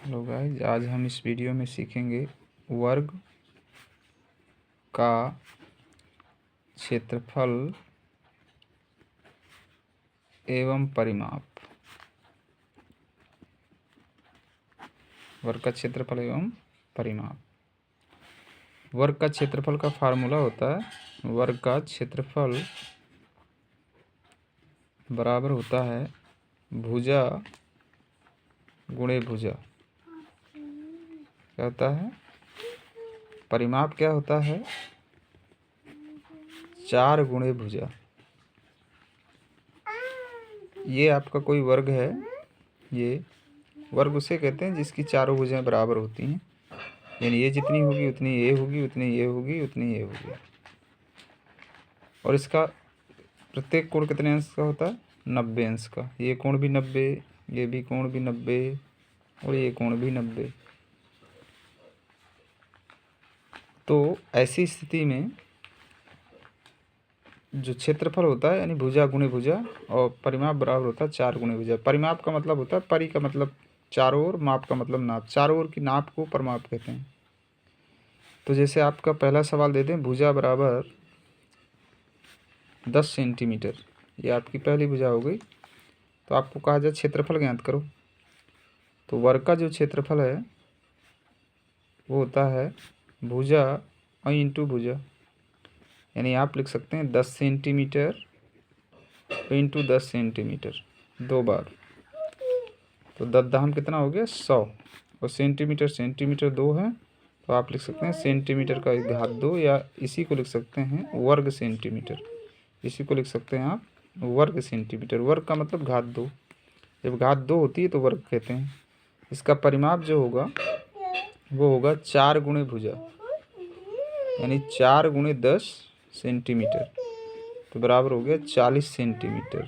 Hello guys, आज हम इस वीडियो में सीखेंगे वर्ग का क्षेत्रफल एवं परिमाप। वर्ग का क्षेत्रफल एवं परिमाप। वर्ग का क्षेत्रफल का फार्मूला होता है, वर्ग का क्षेत्रफल बराबर होता है भुजा गुणे भुजा। क्या होता है? परिमाप क्या होता है? 4 गुणे भुजा। ये आपका कोई वर्ग है, ये वर्ग उसे कहते हैं जिसकी चारों भुजाएं बराबर होती हैं। यानी ये जितनी होगी उतनी ये होगी, उतनी ये होगी, उतनी ये होगी। और इसका प्रत्येक कोण कितने अंश का होता है? 90 अंश का। ये कोण भी 90, ये भी कोण भी 90 और ये कोण भी 90। तो ऐसी स्थिति में जो क्षेत्रफल होता है यानी भुजा गुणे भुजा और परिमाप बराबर होता है 4 गुणे भुजा। परिमाप का मतलब होता है, परि का मतलब चारों ओर, माप का मतलब नाप। चारों ओर की नाप को परिमाप कहते हैं। तो जैसे आपका पहला सवाल देते हैं, भुजा बराबर 10 सेंटीमीटर। ये आपकी पहली भुजा हो गई। तो आपको कहा जाए क्षेत्रफल ज्ञात करो। तो वर्ग का जो क्षेत्रफल है वो होता है भुजा इंटू भुजा। यानी आप लिख सकते हैं 10 सेंटीमीटर इंटू 10 सेंटीमीटर, 2 बार। तो 10 दाम कितना हो गया? 100। और सेंटीमीटर 2 है, तो आप लिख सकते हैं सेंटीमीटर का घात 2, या इसी को लिख सकते हैं वर्ग सेंटीमीटर। इसी को लिख सकते हैं आप वर्ग सेंटीमीटर। वर्ग का मतलब घात 2। जब घात 2 होती है तो वर्ग कहते हैं। इसका परिमाप जो होगा वो होगा 4 गुणे भुजा, यानी 4 गुणे 10 सेंटीमीटर, तो बराबर हो गया 40 सेंटीमीटर।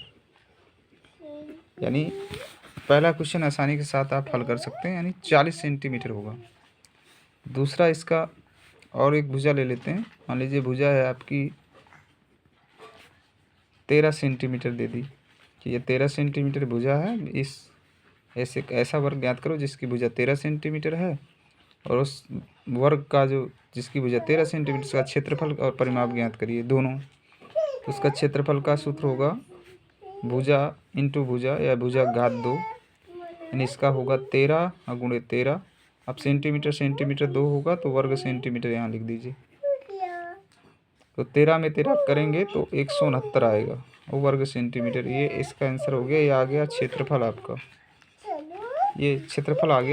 यानी पहला क्वेश्चन आसानी के साथ आप हल कर सकते हैं, यानी 40 सेंटीमीटर होगा। दूसरा, इसका और एक भुजा ले लेते हैं। मान लीजिए भुजा है आपकी 13 सेंटीमीटर दे दी कि ये 13 सेंटीमीटर भुजा है। इस ऐसा वर्ग ज्ञात करो जिसकी भुजा 13 सेंटीमीटर है, और उस वर्ग का जो जिसकी भुजा 13 सेंटीमीटर का क्षेत्रफल और परिमाप ज्ञात करिए दोनों। तो उसका क्षेत्रफल का सूत्र होगा भुजा इंटू भुजा या भुजा घात 2, यानी इसका होगा 13 गुणे 13। अब सेंटीमीटर 2 होगा तो वर्ग सेंटीमीटर यहाँ लिख दीजिए। तो 13 में 13 करेंगे तो 169 आएगा, वो वर्ग सेंटीमीटर। ये इसका आंसर हो गया। ये आ गया क्षेत्रफल आपका, ये क्षेत्रफल आ गया।